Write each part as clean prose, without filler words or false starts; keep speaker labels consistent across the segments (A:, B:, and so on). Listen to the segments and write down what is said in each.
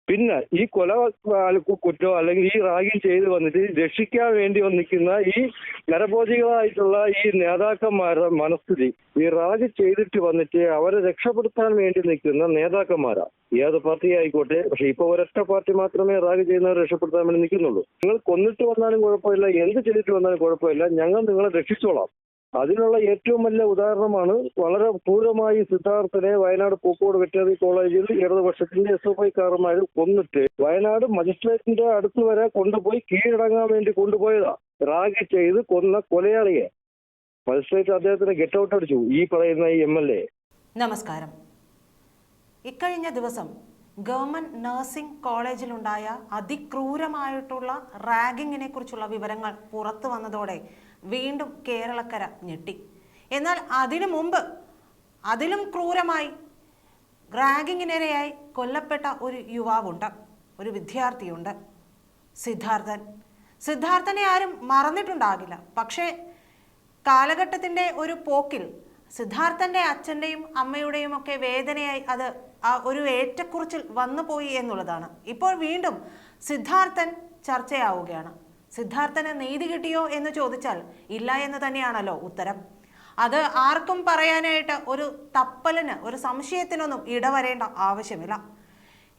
A: പിന്നെ ഈ കുറ്റം അല്ലെങ്കിൽ ഈ റാഗിങ് ചെയ്ത് വന്നിട്ട് രക്ഷിക്കാൻ വേണ്ടി നിൽക്കുന്ന ഈ നരഭോജികളായിട്ടുള്ള ഈ നേതാക്കന്മാരുടെ മനസ്ഥിതി, ഈ റാഗ് ചെയ്തിട്ട് വന്നിട്ട് അവരെ രക്ഷപ്പെടുത്താൻ വേണ്ടി നിൽക്കുന്ന നേതാക്കന്മാരാ. ഏത് പാർട്ടി ആയിക്കോട്ടെ. പക്ഷെ ഇപ്പൊ ഒരൊറ്റ പാർട്ടി മാത്രമേ റാഗ് ചെയ്യുന്നവരെ രക്ഷപ്പെടുത്താൻ വേണ്ടി നിൽക്കുന്നുള്ളൂ. നിങ്ങൾ കൊന്നിട്ട് വന്നാലും കുഴപ്പമില്ല, എന്ത് ചെയ്തിട്ട് വന്നാലും കുഴപ്പമില്ല, ഞങ്ങൾ നിങ്ങളെ രക്ഷിച്ചോളാം. അതിനുള്ള ഏറ്റവും വലിയ ഉദാഹരണമാണ് വളരെ ക്രൂരമായി സിദ്ധാർത്ഥനെ വയനാട് പൂക്കോട് വെറ്ററിനറി കോളേജിൽ ഇടതുപക്ഷത്തിന്റെ SFI കാരന്മാർ കൊന്നിട്ട് വയനാട് മജിസ്ട്രേറ്റിന്റെ അടുത്ത് വരെ കൊണ്ടുപോയി കീഴടങ്ങാൻ വേണ്ടി കൊണ്ടുപോയതാ. റാഗ് ചെയ്ത് കൊന്ന കൊലയാളിയെ മജിസ്ട്രേറ്റ് അദ്ദേഹത്തിന് ഗെറ്റ് ഔട്ട് അടിച്ചു, ഈ പറയുന്ന ഈ MLA.
B: നമസ്കാരം. ഇക്കഴിഞ്ഞ ദിവസം ഗവൺമെന്റ് നഴ്സിംഗ് കോളേജിലുണ്ടായ അതിക്രൂരമായിട്ടുള്ള റാഗിങ്ങിനെ കുറിച്ചുള്ള വിവരങ്ങൾ പുറത്തു വന്നതോടെ വീണ്ടും കേരളക്കര ഞെട്ടി. എന്നാൽ അതിനു മുമ്പ് അതിലും ക്രൂരമായി റാഗിങ്ങിനിരയായി കൊല്ലപ്പെട്ട ഒരു യുവാവുണ്ട്, ഒരു വിദ്യാർത്ഥിയുണ്ട്, സിദ്ധാർത്ഥനെ ആരും മറന്നിട്ടുണ്ടാകില്ല. പക്ഷേ കാലഘട്ടത്തിൻ്റെ ഒരു പോക്കിൽ സിദ്ധാർത്ഥൻ്റെ അച്ഛൻ്റെയും അമ്മയുടെയും ഒക്കെ വേദനയായി അത് ഒരു ഏറ്റക്കുറിച്ചിൽ വന്നുപോയി എന്നുള്ളതാണ്. ഇപ്പോൾ വീണ്ടും സിദ്ധാർത്ഥൻ ചർച്ചയാവുകയാണ്. സിദ്ധാർത്ഥന് നീതി കിട്ടിയോ എന്ന് ചോദിച്ചാൽ ഇല്ല എന്ന് തന്നെയാണല്ലോ ഉത്തരം. അത് ആർക്കും പറയാനായിട്ട് ഒരു തപ്പലിന്, ഒരു സംശയത്തിനൊന്നും ഇടവരേണ്ട ആവശ്യമില്ല.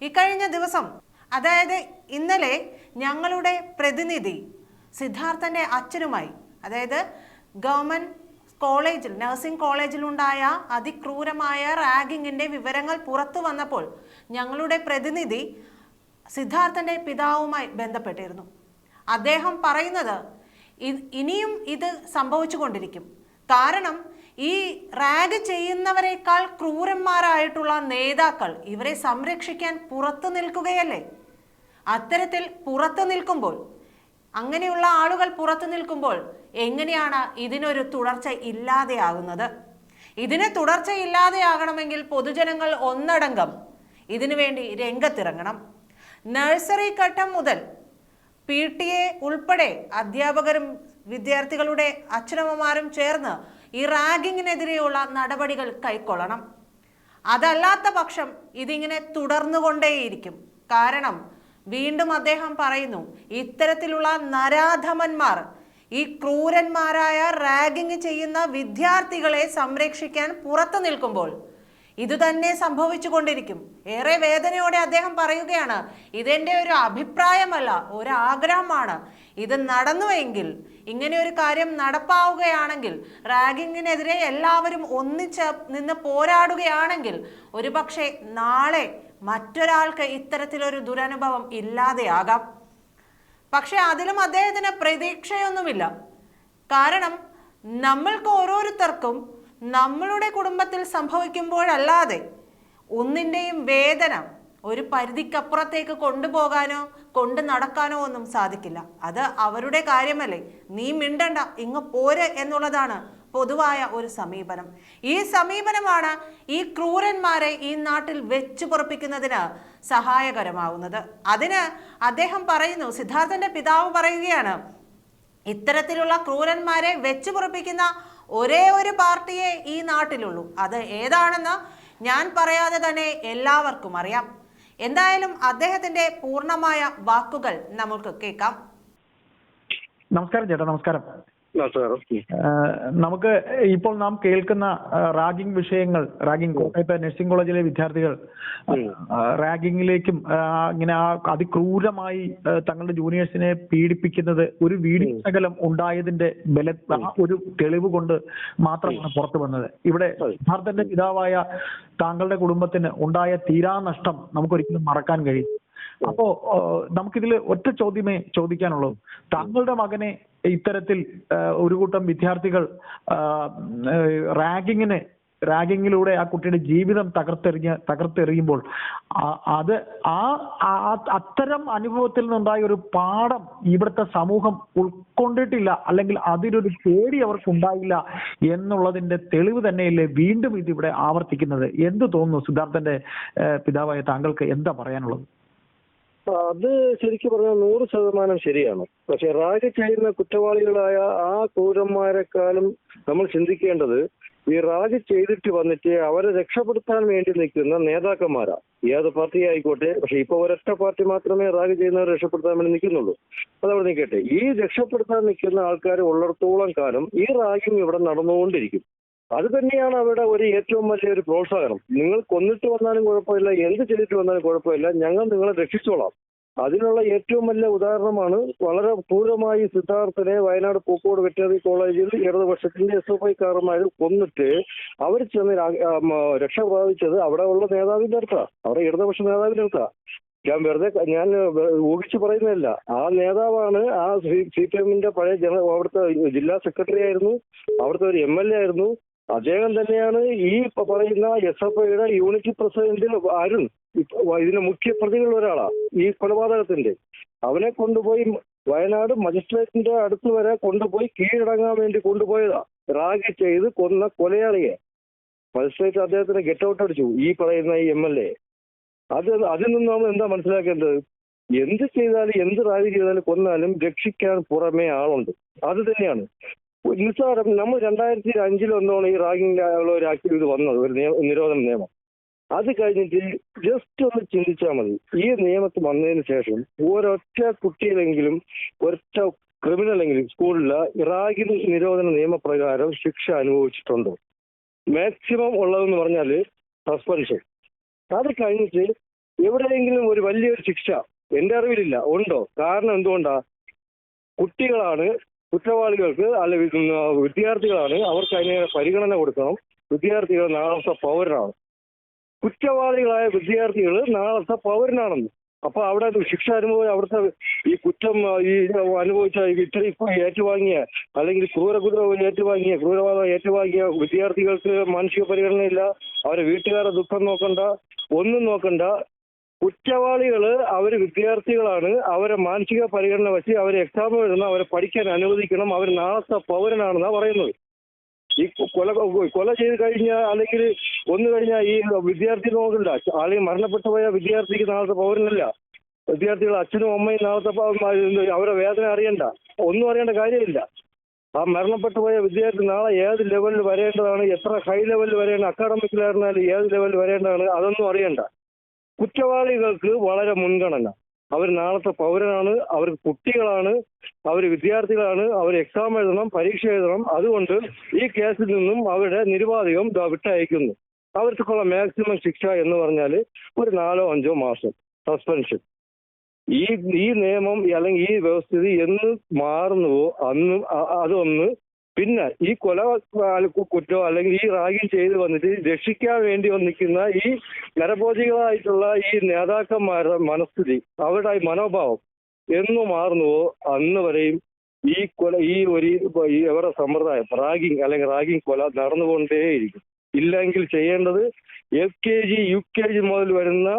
B: ഇക്കഴിഞ്ഞ ദിവസം, അതായത് ഇന്നലെ, ഞങ്ങളുടെ പ്രതിനിധി സിദ്ധാർത്ഥൻ്റെ അച്ഛനുമായി, അതായത് ഗവൺമെന്റ് കോളേജിൽ, നഴ്സിംഗ് കോളേജിലുണ്ടായ അതിക്രൂരമായ റാഗിങ്ങിന്റെ വിവരങ്ങൾ പുറത്തു വന്നപ്പോൾ ഞങ്ങളുടെ പ്രതിനിധി സിദ്ധാർത്ഥന്റെ പിതാവുമായി ബന്ധപ്പെട്ടിരുന്നു. അദ്ദേഹം പറയുന്നത് ഇനിയും ഇത് സംഭവിച്ചുകൊണ്ടിരിക്കും. കാരണം ഈ റാഗ് ചെയ്യുന്നവരെക്കാൾ ക്രൂരന്മാരായിട്ടുള്ള നേതാക്കൾ ഇവരെ സംരക്ഷിക്കാൻ പുറത്തു നിൽക്കുകയല്ലേ. അത്തരത്തിൽ പുറത്തു നിൽക്കുമ്പോൾ, അങ്ങനെയുള്ള ആളുകൾ പുറത്തു നിൽക്കുമ്പോൾ എങ്ങനെയാണ് ഇതിനൊരു തുടർച്ച ഇല്ലാതെയാകുന്നത്? ഇതിന് തുടർച്ച ഇല്ലാതെയാകണമെങ്കിൽ പൊതുജനങ്ങൾ ഒന്നടങ്കം ഇതിനു വേണ്ടി രംഗത്തിറങ്ങണം. നഴ്സറി ഘട്ടം മുതൽ PTA ഉൾപ്പെടെ അധ്യാപകരും വിദ്യാർത്ഥികളുടെ അച്ഛനമ്മമാരും ചേർന്ന് ഈ റാഗിങ്ങിനെതിരെയുള്ള നടപടികൾ കൈക്കൊള്ളണം. അതല്ലാത്ത പക്ഷം ഇതിങ്ങനെ തുടർന്നുകൊണ്ടേയിരിക്കും. കാരണം വീണ്ടും അദ്ദേഹം പറയുന്നു, ഇത്തരത്തിലുള്ള നരാധമന്മാർ, ഈ ക്രൂരന്മാരായ റാഗിങ് ചെയ്യുന്ന വിദ്യാർത്ഥികളെ സംരക്ഷിക്കാൻ പുറത്തു നിൽക്കുമ്പോൾ ഇത് തന്നെ സംഭവിച്ചു കൊണ്ടിരിക്കും. ഏറെ വേദനയോടെ അദ്ദേഹം പറയുകയാണ്, ഇതെന്റെ ഒരു അഭിപ്രായമല്ല, ഒരു ആഗ്രഹമാണ്. ഇത് നടന്നുവെങ്കിൽ, ഇങ്ങനെ ഒരു കാര്യം നടപ്പാവുകയാണെങ്കിൽ, റാഗിങ്ങിനെതിരെ എല്ലാവരും ഒന്നിച്ച് നിന്ന് പോരാടുകയാണെങ്കിൽ ഒരുപക്ഷെ നാളെ മറ്റൊരാൾക്ക് ഇത്തരത്തിലൊരു ദുരനുഭവം ഇല്ലാതെയാകാം. പക്ഷെ അതിലും അദ്ദേഹത്തിന് പ്രതീക്ഷയൊന്നുമില്ല. കാരണം നമ്മൾക്ക് ഓരോരുത്തർക്കും നമ്മളുടെ കുടുംബത്തിൽ സംഭവിക്കുമ്പോഴല്ലാതെ ഒന്നിൻ്റെയും വേദന ഒരു പരിധിക്കപ്പുറത്തേക്ക് കൊണ്ടുപോകാനോ കൊണ്ട് നടക്കാനോ ഒന്നും സാധിക്കില്ല. അത് അവരുടെ കാര്യമല്ലേ. നീ മിണ്ടണ്ട, ഇങ്ങ് പോര് എന്നുള്ളതാണ് പൊതുവായ ഒരു സമീപനം. ഈ സമീപനമാണ് ഈ ക്രൂരന്മാരെ ഈ നാട്ടിൽ വെച്ചു പൊറപ്പിക്കുന്നതിന് സഹായകരമാവുന്നത്. അതിന് അദ്ദേഹം പറയുന്നു, സിദ്ധാർത്ഥന്റെ പിതാവ് പറയുകയാണ്, ഇത്തരത്തിലുള്ള ക്രൂരന്മാരെ വെച്ചു പൊറപ്പിക്കുന്ന ഒരേ ഒരു പാർട്ടിയെ ഈ നാട്ടിലുള്ളൂ. അത് ഏതാണെന്ന് ഞാൻ പറയാതെ തന്നെ എല്ലാവർക്കും അറിയാം. എന്തായാലും അദ്ദേഹത്തിന്റെ പൂർണ്ണമായ വാക്കുകൾ നമുക്ക് കേൾക്കാം.
C: നമസ്കാരം ചേട്ടാ. നമസ്കാരം. നമുക്ക് ഇപ്പോൾ നാം കേൾക്കുന്ന റാഗിംഗ് വിഷയങ്ങൾ, കോട്ടയത്തെ നഴ്സിംഗ് കോളേജിലെ വിദ്യാർത്ഥികൾ റാഗിങ്ങിലേക്കും ഇങ്ങനെ അതിക്രൂരമായി തങ്ങളുടെ ജൂനിയേഴ്സിനെ പീഡിപ്പിക്കുന്നത് ഒരു വീഡിയോ ശകലം ഉണ്ടായതിന്റെ ഒരു തെളിവ് കൊണ്ട് മാത്രമാണ് പുറത്തു വന്നത്. ഇവിടെ സിദ്ധാർത്ഥന്റെ പിതാവായ താങ്കളുടെ കുടുംബത്തിന് ഉണ്ടായ തീരാനഷ്ടം നമുക്കൊരിക്കലും മറക്കാൻ കഴിയും. അപ്പോ നമുക്കിതിൽ ഒറ്റ ചോദ്യമേ ചോദിക്കാനുള്ളൂ. താങ്കളുടെ മകനെ ഇത്തരത്തിൽ ഒരു കൂട്ടം വിദ്യാർത്ഥികൾ റാഗിങ്ങിലൂടെ ആ കുട്ടിയുടെ ജീവിതം തകർത്തെറിയുമ്പോൾ അത് അത്തരം അനുഭവത്തിൽ നിന്നുണ്ടായ ഒരു പാഠം ഇവിടുത്തെ സമൂഹം ഉൾക്കൊണ്ടിട്ടില്ല, അല്ലെങ്കിൽ അതിലൊരു പേടി അവർക്കുണ്ടായില്ല എന്നുള്ളതിന്റെ തെളിവ് തന്നെയല്ലേ വീണ്ടും ഇതിവിടെ ആവർത്തിക്കുന്നത്? എന്ത് തോന്നുന്നു സിദ്ധാർത്ഥന്റെ പിതാവായ താങ്കൾക്ക്? എന്താ പറയാനുള്ളത്?
A: അത് ശരിക്കും പറഞ്ഞാൽ 100% ശരിയാണ്. പക്ഷെ റാഗ് ചെയ്യുന്ന കുറ്റവാളികളായ ആ ക്രൂരന്മാരെക്കാളും നമ്മൾ ചിന്തിക്കേണ്ടത് ഈ റാഗ് ചെയ്തിട്ട് വന്നിട്ട് അവരെ രക്ഷപ്പെടുത്താൻ വേണ്ടി നിൽക്കുന്ന നേതാക്കന്മാരാ. ഏത് പാർട്ടി ആയിക്കോട്ടെ. പക്ഷെ ഇപ്പൊ ഒരൊറ്റ പാർട്ടി മാത്രമേ റാഗ് ചെയ്യുന്നവരെ രക്ഷപ്പെടുത്താൻ വേണ്ടി നിൽക്കുന്നുള്ളൂ. അതവിടെ നിൽക്കട്ടെ. ഈ രക്ഷപ്പെടുത്താൻ നിൽക്കുന്ന ആൾക്കാർ ഉള്ളിടത്തോളം കാലം ഈ റാഗിങ് ഇവിടെ നടന്നുകൊണ്ടിരിക്കും. അത് തന്നെയാണ് അവിടെ ഒരു ഏറ്റവും വലിയൊരു പ്രോത്സാഹനം. നിങ്ങൾ കൊന്നിട്ട് വന്നാലും കുഴപ്പമില്ല, എന്ത് ചെയ്തിട്ട് വന്നാലും കുഴപ്പമില്ല, ഞങ്ങൾ നിങ്ങളെ രക്ഷിച്ചോളാം. അതിനുള്ള ഏറ്റവും വലിയ ഉദാഹരണമാണ് വളരെ ക്രൂരമായി സിദ്ധാർത്ഥനെ വയനാട് പൂക്കോട് വെറ്ററിനറി കോളേജിൽ ഇടതുപക്ഷത്തിന്റെ SFI കാരന്മാർ കൊന്നിട്ട് അവർ ചെന്ന് രക്ഷ പ്രാപിച്ചത് അവിടെ ഉള്ള നേതാവിന്റെ അടുത്താ, അവിടെ ഇടതുപക്ഷ നേതാവിന്റെ അടുത്താ. ഞാൻ ഊഹിച്ചു പറയുന്നതല്ല. ആ നേതാവാണ് ആ CPM-ന്റെ പഴയ അവിടുത്തെ ജില്ലാ സെക്രട്ടറി ആയിരുന്നു, അവിടുത്തെ ഒരു MLA ആയിരുന്നു. അദ്ദേഹം തന്നെയാണ് ഈ പറയുന്ന SFIയുടെ യൂണിറ്റ് പ്രസിഡന്റ് അരുൺ, ഇതിന്റെ മുഖ്യ പ്രതികളിൽ ഒരാളാ ഈ കൊലപാതകത്തിന്റെ. അവനെ കൊണ്ടുപോയി വയനാട് മജിസ്ട്രേറ്റിന്റെ അടുത്ത് വരെ കൊണ്ടുപോയി കീഴടങ്ങാൻ വേണ്ടി കൊണ്ടുപോയതാ. റാഗ് ചെയ്ത് കൊന്ന കൊലയാളിയെ മജിസ്ട്രേറ്റ് അദ്ദേഹത്തിന് ഗെറ്റ് ഔട്ട് അടിച്ചു, ഈ പറയുന്ന ഈ MLA. അതിൽ നിന്ന് നമ്മൾ എന്താ മനസ്സിലാക്കേണ്ടത്? എന്ത് ചെയ്താലും എന്ത് റാഗ് ചെയ്താലും കൊന്നാലും രക്ഷിക്കാൻ പുറമേ ആളുണ്ട്. അത് തന്നെയാണ് നിസ്സാരം. നമ്മൾ 2005 ഒന്നാണ് ഈ റാഗിംഗ് ഉള്ള ഒരു ആക്ടിവിറ്റി വന്നത്, ഒരു നിരോധന നിയമം. അത് കഴിഞ്ഞിട്ട് ജസ്റ്റ് ഒന്ന് ചിന്തിച്ചാൽ മതി. ഈ നിയമത്തിൽ വന്നതിന് ശേഷം ഒരൊറ്റ കുട്ടിയിലെങ്കിലും ഒരൊറ്റ ക്രിമിനലെങ്കിലും സ്കൂളിൽ റാഗിംഗ് നിരോധന നിയമപ്രകാരം ശിക്ഷ അനുഭവിച്ചിട്ടുണ്ടോ? മാക്സിമം ഉള്ളതെന്ന് പറഞ്ഞാൽ സസ്പെൻഷൻ. അത് കഴിഞ്ഞിട്ട് എവിടെയെങ്കിലും ഒരു വലിയൊരു ശിക്ഷ എന്റെ അറിവിലില്ല. ഉണ്ടോ? കാരണം എന്തുകൊണ്ടാ? കുട്ടികളാണ് കുറ്റവാളികൾക്ക്, അല്ല വിദ്യാർത്ഥികളാണ്, അവർക്ക് അതിനെ പരിഗണന കൊടുക്കണം. വിദ്യാർത്ഥികൾ നാളത്തെ പൗരനാണ്. കുറ്റവാളികളായ വിദ്യാർത്ഥികൾ നാളത്തെ പൗരനാണെന്ന്. അപ്പൊ അവിടെ ശിക്ഷ അനുഭവം അവിടുത്തെ ഈ കുറ്റം ഈ അനുഭവിച്ച ഇപ്പൊ ഏറ്റുവാങ്ങിയ അല്ലെങ്കിൽ ക്രൂരവാദം ഏറ്റുവാങ്ങിയ വിദ്യാർത്ഥികൾക്ക് മാനസിക പരിഗണനയില്ല. അവരെ വീട്ടുകാരുടെ ദുഃഖം നോക്കണ്ട, ഒന്നും നോക്കണ്ട. കുറ്റവാളികള് അവര് വിദ്യാർത്ഥികളാണ്, അവരെ മാനസിക പരിഗണന വെച്ച് അവരെ എക്സാം എഴുതുന്ന, അവരെ പഠിക്കാൻ അനുവദിക്കണം. അവർ നാളത്തെ പൗരനാണെന്നാണ് പറയുന്നത്. ഈ കൊല ചെയ്ത് കഴിഞ്ഞാൽ അല്ലെങ്കിൽ കഴിഞ്ഞാൽ ഈ വിദ്യാർത്ഥി നോക്കണ്ട, അല്ലെങ്കിൽ മരണപ്പെട്ടു പോയ വിദ്യാർത്ഥിക്ക് നാളത്തെ പൗരനല്ല. വിദ്യാർത്ഥികൾ അച്ഛനും അമ്മയും നാളത്തെ അവരെ വേദന അറിയണ്ട, ഒന്നും അറിയേണ്ട കാര്യമില്ല. ആ മരണപ്പെട്ടു പോയ വിദ്യാർത്ഥി നാളെ ഏത് ലെവലിൽ വരേണ്ടതാണ്, എത്ര ഹൈ ലെവലിൽ വരേണ്ട, അക്കാഡമിക്കിലായിരുന്നാലും ഏത് ലെവലിൽ വരേണ്ടതാണ്, അതൊന്നും അറിയണ്ട. കുറ്റവാളികൾക്ക് വളരെ മുൻഗണന. അവർ നാളത്തെ പൗരനാണ്, അവർ കുട്ടികളാണ്, അവർ വിദ്യാർത്ഥികളാണ്, അവർ എക്സാം എഴുതണം, പരീക്ഷ എഴുതണം. അതുകൊണ്ട് ഈ കേസിൽ നിന്നും അവരുടെ നിരുപാധികം വിട്ടയക്കുന്നു. അവർക്കുള്ള മാക്സിമം ശിക്ഷ എന്ന് പറഞ്ഞാൽ ഒരു 4-5 മാസം സസ്പെൻഷൻ. ഈ നിയമം അല്ലെങ്കിൽ ഈ വ്യവസ്ഥിതി എന്ന് മാറുന്നുവോ അന്ന് അതൊന്ന്. പിന്നെ ഈ കുറ്റം അല്ലെങ്കിൽ ഈ റാഗിങ് ചെയ്ത് വന്നിട്ട് രക്ഷിക്കാൻ വേണ്ടി നിൽക്കുന്ന ഈ നരഭോജികളായിട്ടുള്ള ഈ നേതാക്കന്മാരുടെ മനസ്ഥിതി, അവരുടെ മനോഭാവം എന്ന് മാറുന്നുവോ അന്ന് വരെയും ഈ അവരുടെ സമ്പ്രദായം റാഗിങ് അല്ലെങ്കിൽ റാഗിങ് കൊല നടന്നുകൊണ്ടേയിരിക്കും. ഇല്ലെങ്കിൽ ചെയ്യേണ്ടത് LKG UKG മുതൽ വരുന്ന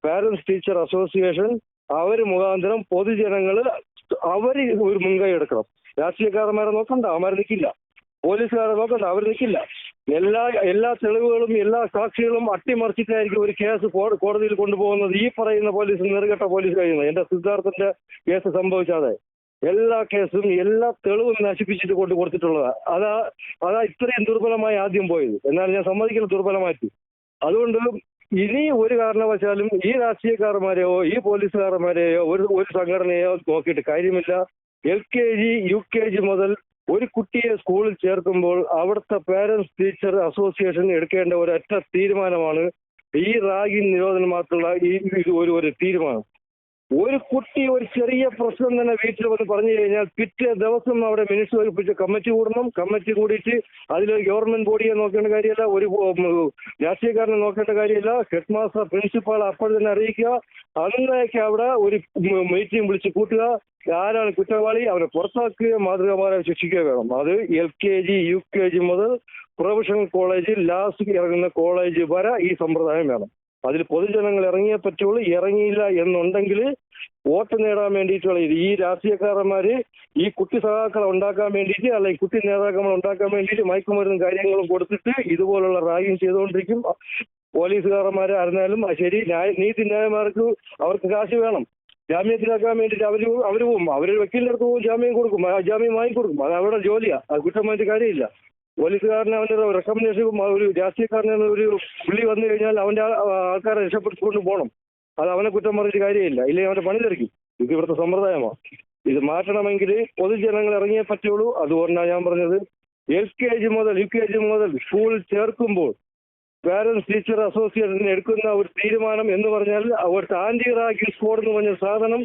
A: പാരന്റ്സ് ടീച്ചർ അസോസിയേഷൻ അവർ മുഖാന്തരം പൊതുജനങ്ങൾ അവർ ഒരു മുൻകൈ എടുക്കണം. രാഷ്ട്രീയക്കാരന്മാരെ നോക്കണ്ട, അവന്മാർ നിൽക്കില്ല. പോലീസുകാരെ നോക്കണ്ട, അവർ നിൽക്കില്ല. എല്ലാ തെളിവുകളും എല്ലാ സാക്ഷികളും അട്ടിമറിച്ചിട്ടായിരിക്കും ഒരു കേസ് കോടതിയിൽ കൊണ്ടുപോകുന്നത്. ഈ പറയുന്ന പോലീസ് നെറുകെട്ട പോലീസ് കഴിയുന്നത്. എന്റെ സിദ്ധാർത്ഥന്റെ കേസ് സംഭവിച്ചാതെ എല്ലാ കേസും എല്ലാ തെളിവും നശിപ്പിച്ചിട്ട് കൊടുത്തിട്ടുള്ളതാ. അതാ ഇത്രയും ദുർബലമായി ആദ്യം പോയത്. എന്നാൽ ഞാൻ സമ്മതിക്കുന്ന ദുർബലമാറ്റി. അതുകൊണ്ട് ഇനി ഒരു കാരണവശാലും ഈ രാഷ്ട്രീയക്കാരന്മാരെയോ ഈ പോലീസുകാരന്മാരെയോ ഒരു സംഘടനയോ നോക്കിയിട്ട് കാര്യമില്ല. LKG UKG മുതൽ ഒരു കുട്ടിയെ സ്കൂളിൽ ചേർക്കുമ്പോൾ അവിടുത്തെ പാരന്റ്സ് ടീച്ചർ അസോസിയേഷൻ എടുക്കേണ്ട ഒരൊറ്റ തീരുമാനമാണ് ഈ റാഗിംഗ് നിരോധനമായിട്ടുള്ള ഒരു തീരുമാനം. ഒരു കുട്ടി ഒരു ചെറിയ പ്രശ്നം തന്നെ വീട്ടിൽ വന്ന് പറഞ്ഞു കഴിഞ്ഞാൽ പിറ്റേ ദിവസം അവിടെ മിനിറ്റ്സ് ഒഴിപ്പിച്ച് കമ്മിറ്റി കൂടണം. കമ്മിറ്റി കൂടിയിട്ട് അതിൽ ഗവൺമെന്റ് ബോഡിയെ നോക്കേണ്ട കാര്യമില്ല, ഒരു രാഷ്ട്രീയക്കാരനെ നോക്കേണ്ട കാര്യമില്ല. ഹെഡ് മാസ്റ്റർ പ്രിൻസിപ്പാൾ അപ്പോൾ തന്നെ അറിയിക്കുക. അന്നേക്ക് അവിടെ ഒരു മീറ്റിംഗ് വിളിച്ച് കൂട്ടുക. ആരാണ് കുറ്റവാളി അവനെ പുറത്താക്കുക, മാതൃകാപരമായി ശിക്ഷിക്കുക വേണം. അത് LKG UKG മുതൽ പ്രൊഫഷണൽ കോളേജ് ലാസ്റ്റ് ഇറങ്ങുന്ന കോളേജ് വരെ ഈ സമ്പ്രദായം വേണം. അതിൽ പൊതുജനങ്ങൾ ഇറങ്ങിയേ പറ്റുള്ളൂ. ഇറങ്ങിയില്ല എന്നുണ്ടെങ്കിൽ വോട്ട് നേടാൻ വേണ്ടിയിട്ടുള്ള ഈ രാഷ്ട്രീയക്കാരന്മാര് ഈ കുട്ടി സഖാക്കളെ ഉണ്ടാക്കാൻ വേണ്ടിയിട്ട് അല്ലെങ്കിൽ കുട്ടി നേതാക്കളെ ഉണ്ടാക്കാൻ വേണ്ടിയിട്ട് മയക്കുമരുന്നും കാര്യങ്ങളും കൊടുത്തിട്ട് ഇതുപോലുള്ള റാഗിങ് ചെയ്തുകൊണ്ടിരിക്കും. പോലീസുകാരന്മാരെ അറിഞ്ഞാലും ശരി, നീതിന്യായന്മാർക്ക് അവർക്ക് കാശ് വേണം. ജാമ്യത്തിലാക്കാൻ വേണ്ടിയിട്ട് അവർ പോവും. അവർ വക്കീലിന്റെ അടുത്ത് പോകും, ജാമ്യം കൊടുക്കും, ജാമ്യം വാങ്ങിക്കൊടുക്കും. അത് അവരുടെ ജോലിയാ, അത് കുറ്റമായിട്ട് കാര്യമില്ല. പോലീസുകാരനെ അവന്റെ റെക്കമെൻഡേഷൻ ഒരു രാഷ്ട്രീയക്കാരനെ ഒരു പുള്ളി വന്നു കഴിഞ്ഞാൽ അവന്റെ ആൾക്കാരെ രക്ഷപ്പെടുത്തിക്കൊണ്ട് പോകണം. അത് അവനെ കുറ്റം പറഞ്ഞിട്ട് കാര്യമില്ല, ഇല്ലെങ്കിൽ അവന്റെ പണി തിരക്കി. ഇത് ഇവിടുത്തെ സമ്പ്രദായമാണ്. ഇത് മാറ്റണമെങ്കിൽ പൊതുജനങ്ങൾ ഇറങ്ങിയേ പറ്റുള്ളൂ. അതുകൊണ്ടാണ് ഞാൻ പറഞ്ഞത് LKG മുതൽ UKG മുതൽ സ്കൂളിൽ ചേർക്കുമ്പോൾ പാരന്റ്സ് ടീച്ചർ അസോസിയേഷൻ എടുക്കുന്ന ഒരു തീരുമാനം എന്ന് പറഞ്ഞാൽ ഒരു ആന്റി റാഗിംഗ് സ്ക്വാഡ് എന്ന് പറഞ്ഞ സാധനം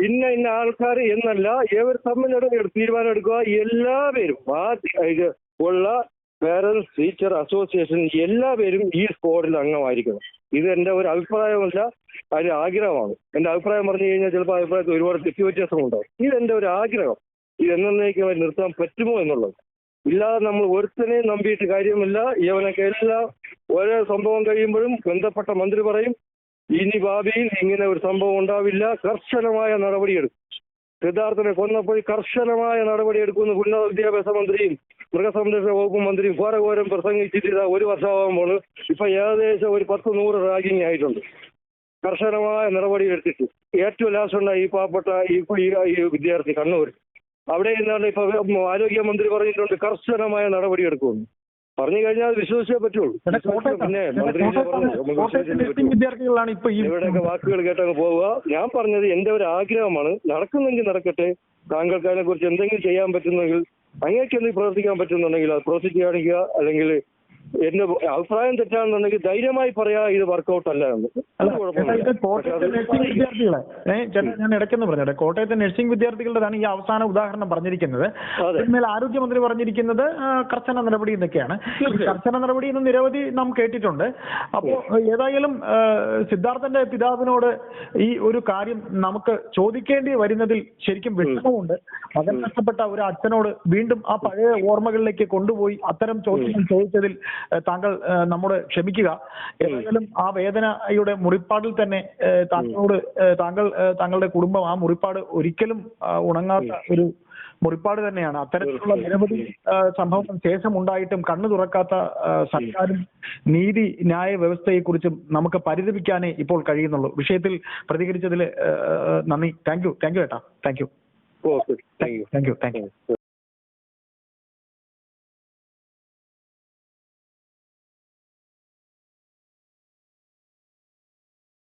A: ഇന്ന ആൾക്കാർ എന്നല്ല, ഇവർ തമ്മിൽ തീരുമാനം എടുക്കുക. എല്ലാവരും ഇത് ഉള്ള പാരന്റ്സ് ടീച്ചർ അസോസിയേഷൻ എല്ലാവരും ഈ സ്ക്വാഡിൽ അംഗമായിരിക്കണം. ഇത് എന്റെ ഒരു അഭിപ്രായമല്ല, അതിന് ആഗ്രഹമാണ്. എന്റെ അഭിപ്രായം പറഞ്ഞു കഴിഞ്ഞാൽ ചിലപ്പോൾ അഭിപ്രായത്തിൽ ഒരുപാട് വ്യത്യാസമുണ്ടാവും. ഇതെന്റെ ഒരു ആഗ്രഹം. ഇത് എന്നേക്കും നിർത്താൻ പറ്റുമോ എന്നുള്ളത്. ഇല്ലാതെ നമ്മൾ ഒരുത്തനെ നമ്പിയിട്ട് കാര്യമില്ല. ഇവനൊക്കെ എല്ലാം ഓരോ സംഭവം കഴിയുമ്പോഴും ബന്ധപ്പെട്ട മന്ത്രി പറയും ഇനി ഭാവിയിൽ ഇങ്ങനെ ഒരു സംഭവം ഉണ്ടാവില്ല, കർശനമായ നടപടിയെടുക്കും. സിദ്ധാർത്ഥനെ കൊന്നപ്പോൾ കർശനമായ നടപടിയെടുക്കുമെന്ന് ഉന്നത വിദ്യാഭ്യാസ മന്ത്രിയും മൃഗസംരക്ഷണ വകുപ്പ് മന്ത്രിയും ഘോരഘോരം പ്രസംഗിച്ചിട്ട് ഒരു വർഷമാകുമ്പോൾ ഇപ്പൊ ഏകദേശം ഒരു 10-100 റാഗിങ് ആയിട്ടുണ്ട്. കർശനമായ നടപടി എടുത്തിട്ട് ഏറ്റവും ലാസ്റ്റ് ഉണ്ടായി ഈ പാവപ്പെട്ട ഈ വിദ്യാർത്ഥി കണ്ണൂർ അവിടെ നിന്നാണ് ഇപ്പൊ ആരോഗ്യമന്ത്രി പറഞ്ഞിട്ടുണ്ട് കർശനമായ നടപടി എടുക്കുമെന്ന്. പറഞ്ഞു കഴിഞ്ഞാൽ വിശ്വസിച്ചേ പറ്റുള്ളൂ. പിന്നെ
C: വിദ്യാർത്ഥികളാണ് ഇപ്പൊ
A: ഇവിടെയൊക്കെ വാക്കുകൾ കേട്ടങ്ങ് പോവുക. ഞാൻ പറഞ്ഞത് എന്റെ ഒരു ആഗ്രഹമാണ്, നടക്കുന്നെങ്കിൽ നടക്കട്ടെ. താങ്കൾക്ക് അതിനെ കുറിച്ച് എന്തെങ്കിലും ചെയ്യാൻ പറ്റുന്നെങ്കിൽ, അങ്ങേക്ക് എന്തെങ്കിലും പ്രവർത്തിക്കാൻ പറ്റുന്നുണ്ടെങ്കിൽ അത് പ്രവർത്തിച്ച് കാണിക്കുക. അല്ലെങ്കിൽ എന്റെ അഭിപ്രായം തെറ്റാണെന്നുണ്ടെങ്കിൽ ധൈര്യമായി പറയാ ഇത് വർക്കൗട്ട് അല്ല എന്ന്.
C: കോട്ടയത്തെ നഴ്സിംഗ് വിദ്യാർത്ഥികളെ ഞാൻ ഇടയ്ക്കെന്ന് പറഞ്ഞത് കോട്ടയത്തെ നഴ്സിംഗ് വിദ്യാർത്ഥികളുടെതാണ് ഈ അവസാന ഉദാഹരണം പറഞ്ഞിരിക്കുന്നത്. എന്നാൽ ആരോഗ്യമന്ത്രി പറഞ്ഞിരിക്കുന്നത് കർശന നടപടി എന്നൊക്കെയാണ്. കർശന നടപടി എന്ന് നിരവധി നാം കേട്ടിട്ടുണ്ട്. അപ്പോൾ ഏതായാലും സിദ്ധാർത്ഥന്റെ പിതാവിനോട് ഈ ഒരു കാര്യം നമുക്ക് ചോദിക്കേണ്ടി വരുന്നതിൽ ശരിക്കും വിഷമമുണ്ട്. മകൻ നഷ്ടപ്പെട്ട ഒരു അച്ഛനോട് വീണ്ടും ആ പഴയ ഓർമ്മകളിലേക്ക് കൊണ്ടുപോയി അത്തരം ചോദ്യങ്ങൾ ചോദിച്ചതിൽ താങ്കൾ നമ്മോട് ക്ഷമിക്കുക. ഏതായാലും ആ വേദനയുടെ മുറിപ്പാടിൽ തന്നെ താങ്കളുടെ കുടുംബം ആ മുറിപ്പാട് ഒരിക്കലും ഉണങ്ങാത്ത ഒരു മുറിപ്പാട് തന്നെയാണ്. അത്തരത്തിലുള്ള നിരവധി സംഭവങ്ങൾ ശേഷം ഉണ്ടായിട്ടും കണ്ണു തുറക്കാത്ത സർക്കാരും നീതി ന്യായ വ്യവസ്ഥയെക്കുറിച്ചും നമുക്ക് പരിതപിക്കാനേ ഇപ്പോൾ കഴിയുന്നുള്ളൂ. വിഷയത്തിൽ പ്രതികരിച്ചതിൽ നന്ദി. താങ്ക് യു ഏട്ടാ. Thank you.